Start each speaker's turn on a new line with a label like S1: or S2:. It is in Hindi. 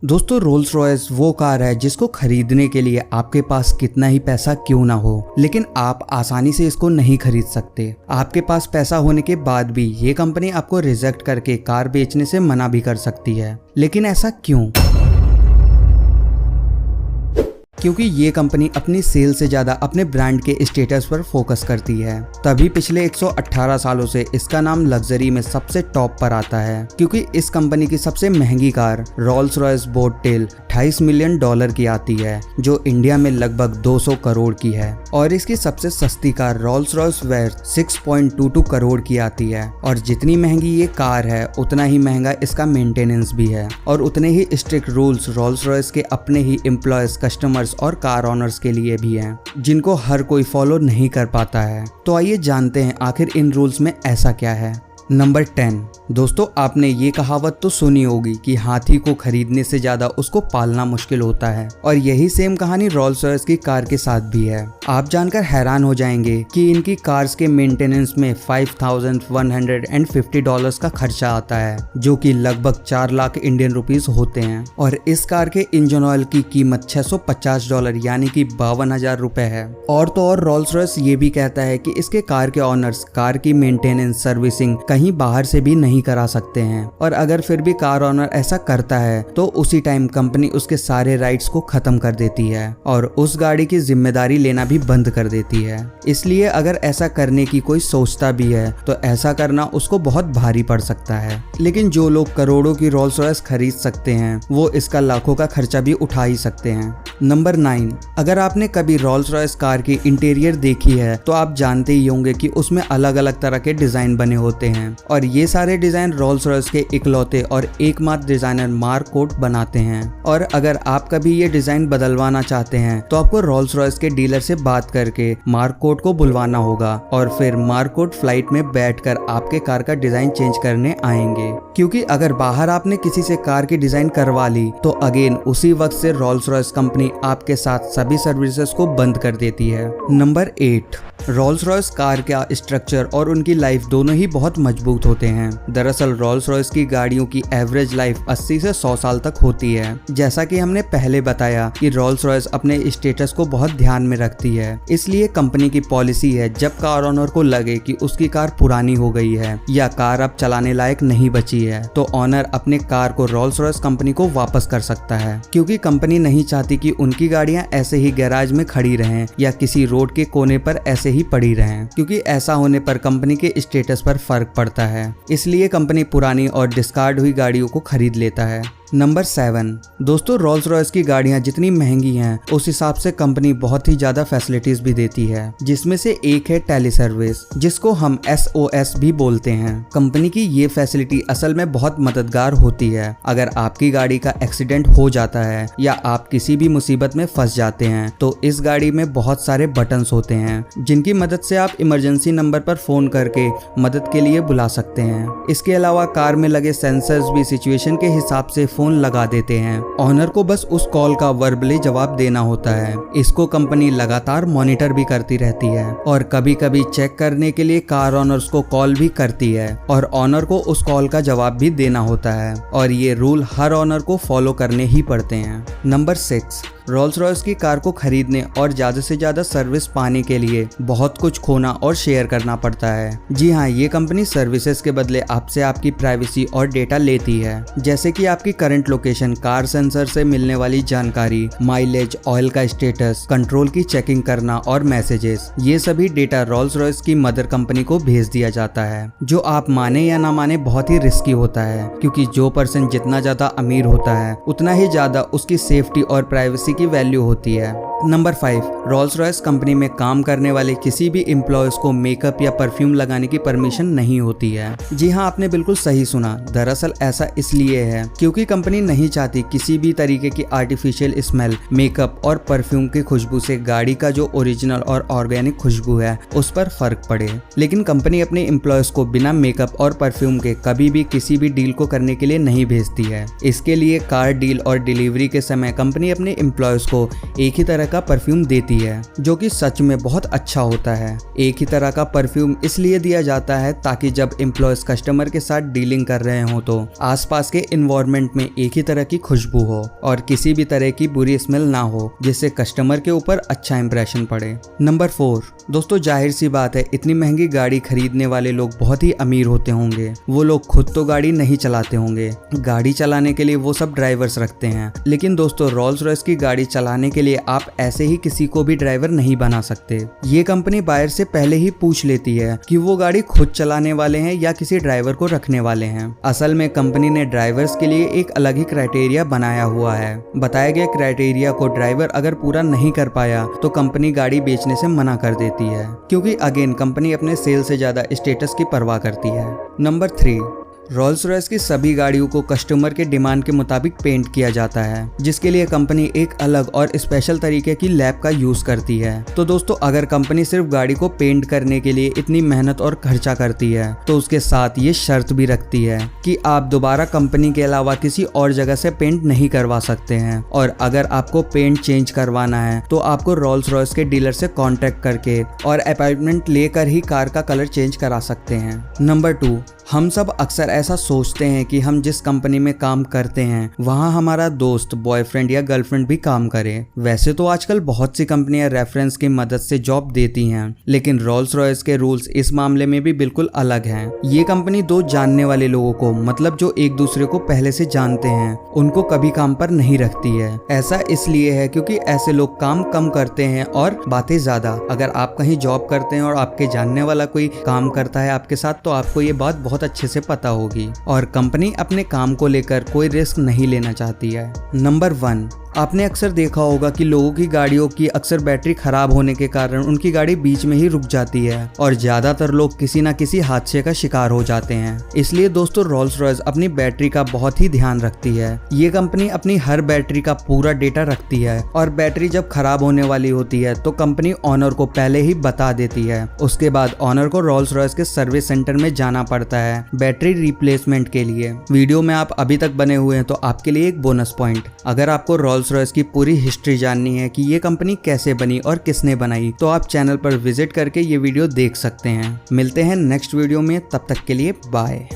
S1: दोस्तों, रोल्स रॉयस वो कार है जिसको खरीदने के लिए आपके पास कितना ही पैसा क्यों ना हो, लेकिन आप आसानी से इसको नहीं खरीद सकते। आपके पास पैसा होने के बाद भी ये कंपनी आपको रिजेक्ट करके कार बेचने से मना भी कर सकती है। लेकिन ऐसा क्यों? क्योंकि ये कंपनी अपनी सेल से ज्यादा अपने ब्रांड के स्टेटस पर फोकस करती है। तभी पिछले 118 सालों से इसका नाम लग्जरी में सबसे टॉप पर आता है, क्योंकि इस कंपनी की सबसे महंगी car Rolls Royce boat tail $28 million की आती है, जो इंडिया में लगभग 200 करोड़ की है। और इसकी सबसे सस्ती car Rolls Royce worth 6.22 crore की आती है। और जितनी महंगी ये कार है, उतना ही महंगा इसका मेंटेनेंस भी है, और उतने ही स्ट्रिक्ट रूल्स रोल्स रॉयस के अपने ही एम्प्लॉयज, कस्टमर्स और कार ओनर्स के लिए भी हैं, जिनको हर कोई फॉलो नहीं कर पाता है। तो आइए जानते हैं आखिर इन रूल्स में ऐसा क्या है। नंबर 10। दोस्तों, आपने ये कहावत तो सुनी होगी कि हाथी को खरीदने से ज्यादा उसको पालना मुश्किल होता है, और यही सेम कहानी रोल्स रॉयस की कार के साथ भी है। आप जानकर हैरान हो जाएंगे कि इनकी कार्स के मेंटेनेंस में $5,150 का खर्चा आता है, जो कि लगभग 4 लाख इंडियन रुपीस होते हैं। और इस कार के इंजन ऑयल की कीमत $650 यानी कि 52,000 रुपए है। और तो और रोल्स रॉयस ये भी कहता है कि इसके कार के ऑनर्स कार की मेंटेनेंस सर्विसिंग कहीं बाहर से भी नहीं करा सकते हैं, और अगर फिर भी कार ओनर ऐसा करता है तो उसी टाइम कंपनी उसके सारे राइट्स को खत्म कर देती है और उस गाड़ी की जिम्मेदारी लेना भी बंद कर देती है। इसलिए अगर ऐसा करने की कोई सोचता भी है तो ऐसा करना उसको बहुत भारी पड़ सकता है। लेकिन जो लोग करोड़ों की रोल्स रॉयस खरीद सकते हैं, वो इसका लाखों का खर्चा भी उठा ही सकते हैं। नंबर 9। अगर आपने कभी रोल्स रॉयस कार की इंटीरियर देखी है तो आप जानते ही होंगे कि उसमें अलग अलग तरह के डिजाइन बने होते हैं, और ये सारे डिजाइन रोल्स रॉयस के इकलौते और एकमात्र डिजाइनर मार्क कोट बनाते हैं। और अगर आप कभी ये डिजाइन बदलवाना चाहते हैं तो आपको रोल्स रॉयस के डीलर से बात करके मार्क कोट को बुलवाना होगा, और फिर मार्क कोट फ्लाइट में बैठकर आपके कार का डिजाइन चेंज करने आएंगे। क्योंकि अगर बाहर आपने किसी से कार की डिजाइन करवा ली तो अगेन उसी वक्त से रोल्स रॉयस कंपनी आपके साथ सभी सर्विसेज को बंद कर देती है। नंबर 8। रोल्स रॉयस कार का स्ट्रक्चर और उनकी लाइफ दोनों ही बहुत मजबूत होते हैं। दरअसल रोल्स रॉयस की गाड़ियों की एवरेज लाइफ 80 से 100 साल तक होती है। जैसा कि हमने पहले बताया कि रोल्स रॉयस अपने स्टेटस को बहुत ध्यान में रखती है, इसलिए कंपनी की पॉलिसी है जब कार ओनर को लगे कि उसकी कार पुरानी हो गई है या कार अब चलाने लायक नहीं बची है, तो ओनर अपने कार को रोल्स रॉयस कंपनी को वापस कर सकता है। क्योंकि कंपनी नहीं चाहती कि उनकी गाड़ियां ऐसे ही गैराज में खड़ी रहें या किसी रोड के कोने पर ऐसे ही पड़ी रहें, क्योंकि ऐसा होने पर कंपनी के स्टेटस पर फर्क पड़ता है। इसलिए कंपनी पुरानी और डिस्कार्ड हुई गाड़ियों को खरीद लेता है। नंबर 7। दोस्तों, रोल्स रॉयस की गाड़ियां जितनी महंगी हैं, उस हिसाब से कंपनी बहुत ही ज्यादा फैसिलिटीज भी देती है, जिसमें से एक है टेली सर्विस, जिसको हम SOS भी बोलते हैं। कंपनी की ये फैसिलिटी असल में बहुत मददगार होती है। अगर आपकी गाड़ी का एक्सीडेंट हो जाता है या आप किसी भी मुसीबत में फंस जाते हैं, तो इस गाड़ी में बहुत सारे बटन्स होते हैं, जिनकी मदद से आप इमरजेंसी नंबर पर फोन करके मदद के लिए बुला सकते हैं। इसके अलावा कार में लगे सेंसर्स भी सिचुएशन के हिसाब से फोन लगा देते हैं। ऑनर को बस उस कॉल का वर्बली जवाब देना होता है। इसको कंपनी लगातार मॉनिटर भी करती रहती है, और कभी कभी चेक करने के लिए कार ऑनर्स को कॉल भी करती है, और ऑनर को उस कॉल का जवाब भी देना होता है, और ये रूल हर ऑनर को फॉलो करने ही पड़ते हैं। नंबर 6। रोल्स रॉयस की कार को खरीदने और ज्यादा से ज्यादा सर्विस पाने के लिए बहुत कुछ खोना और शेयर करना पड़ता है। जी हाँ, ये कंपनी सर्विसेज के बदले आपसे आपकी प्राइवेसी और डेटा लेती है, जैसे कि आपकी करंट लोकेशन, कार सेंसर से मिलने वाली जानकारी, माइलेज, ऑयल का स्टेटस, कंट्रोल की चेकिंग करना और मैसेजेस। ये सभी डेटा रोल्स रॉयस की मदर कंपनी को भेज दिया जाता है, जो आप माने या ना माने बहुत ही रिस्की होता है, क्योंकि जो पर्सन जितना ज्यादा अमीर होता है उतना ही ज्यादा उसकी सेफ्टी और प्राइवेसी की वैल्यू होती है। नंबर 5। रोल्स रॉयस कंपनी में काम करने वाले किसी भी एम्प्लॉयज को मेकअप या परफ्यूम लगाने की परमिशन नहीं होती है। जी हाँ, आपने बिल्कुल सही सुना। दरअसल ऐसा इसलिए है क्योंकि कंपनी नहीं चाहती किसी भी तरीके की आर्टिफिशियल स्मेल, मेकअप और परफ्यूम की खुशबू से गाड़ी का जो ओरिजिनल और ऑर्गेनिक खुशबू है उस पर फर्क पड़े। लेकिन कंपनी अपने एम्प्लॉयज को बिना मेकअप और परफ्यूम के कभी भी किसी भी डील को करने के लिए नहीं भेजती है। इसके लिए कार डील और डिलीवरी के समय कंपनी अपने एम्प्लॉयज को एक ही तरह का परफ्यूम देती है, जो कि सच में बहुत अच्छा होता है। एक ही तरह का परफ्यूम इसलिए दिया जाता है ताकि जब एम्प्लॉयज कस्टमर के साथ डीलिंग कर रहे हो तो आसपास के इन्वायरमेंट में एक ही तरह की खुशबू हो और किसी भी तरह की बुरी स्मेल ना हो, जिससे कस्टमर के ऊपर अच्छा इंप्रेशन पड़े। नंबर 4, दोस्तों जाहिर सी बात है, इतनी महंगी गाड़ी खरीदने वाले लोग बहुत ही अमीर होते होंगे। वो लोग खुद तो गाड़ी नहीं चलाते होंगे, गाड़ी चलाने के लिए वो सब ड्राइवर्स रखते हैं। लेकिन दोस्तों रोल्स रॉयस की गाड़ी चलाने के लिए आप ऐसे ही किसी को भी ड्राइवर नहीं बना सकते। ये कंपनी बायर से पहले ही पूछ लेती है कि वो गाड़ी खुद चलाने वाले हैं या किसी ड्राइवर को रखने वाले हैं। असल में कंपनी ने ड्राइवर्स के लिए एक अलग ही क्राइटेरिया बनाया हुआ है। बताए गए क्राइटेरिया को ड्राइवर अगर पूरा नहीं कर पाया तो कंपनी गाड़ी बेचने से मना कर देती है, क्योंकि अगेन कंपनी अपने सेल से ज्यादा स्टेटस की परवाह करती है। नंबर 3, रोल्स रॉयस की सभी गाड़ियों को कस्टमर के डिमांड के मुताबिक पेंट किया जाता है, जिसके लिए कंपनी एक अलग और स्पेशल तरीके की लैब का यूज करती है। तो दोस्तों अगर कंपनी सिर्फ गाड़ी को पेंट करने के लिए इतनी मेहनत और खर्चा करती है तो उसके साथ ये शर्त भी रखती है कि आप दोबारा कंपनी के अलावा किसी और जगह से पेंट नहीं करवा सकते हैं, और अगर आपको पेंट चेंज करवाना है तो आपको रोल्स रॉयस के डीलर से कॉन्टेक्ट करके और अपॉइंटमेंट लेकर ही कार का कलर चेंज करा सकते हैं। नंबर 2, हम सब अक्सर ऐसा सोचते हैं कि हम जिस कंपनी में काम करते हैं वहां हमारा दोस्त, बॉयफ्रेंड या गर्लफ्रेंड भी काम करे। वैसे तो आजकल बहुत सी कंपनियां रेफरेंस की मदद से जॉब देती हैं, लेकिन रोल्स रॉयस के रूल्स इस मामले में भी बिल्कुल अलग हैं। ये कंपनी दो जानने वाले लोगों को, मतलब जो एक दूसरे को पहले से जानते हैं, उनको कभी काम पर नहीं रखती है। ऐसा इसलिए है क्योंकि ऐसे लोग काम कम करते हैं और बातें ज्यादा। अगर आप कहीं जॉब करते हैं और आपके जानने वाला कोई काम करता है आपके साथ, तो आपको ये बात बहुत अच्छे से पता होगी, और कंपनी अपने काम को लेकर कोई रिस्क नहीं लेना चाहती है। नंबर 1, आपने अक्सर देखा होगा कि लोगों की गाड़ियों की अक्सर बैटरी खराब होने के कारण उनकी गाड़ी बीच में ही रुक जाती है और ज्यादातर लोग किसी न किसी हादसे का शिकार हो जाते हैं। इसलिए दोस्तों रोल्स रॉयस अपनी बैटरी का बहुत ही ध्यान रखती है। ये कंपनी अपनी हर बैटरी का पूरा डेटा रखती है और बैटरी जब खराब होने वाली होती है तो कंपनी ऑनर को पहले ही बता देती है। उसके बाद ऑनर को रोल्स रॉयस के सर्विस सेंटर में जाना पड़ता है बैटरी रिप्लेसमेंट के लिए। वीडियो में आप अभी तक बने हुए हैं तो आपके लिए एक बोनस पॉइंट। अगर आपको रोल्स रॉयस की पूरी हिस्ट्री जाननी है कि ये कंपनी कैसे बनी और किसने बनाई, तो आप चैनल पर विजिट करके ये वीडियो देख सकते हैं। मिलते हैं नेक्स्ट वीडियो में, तब तक के लिए बाय।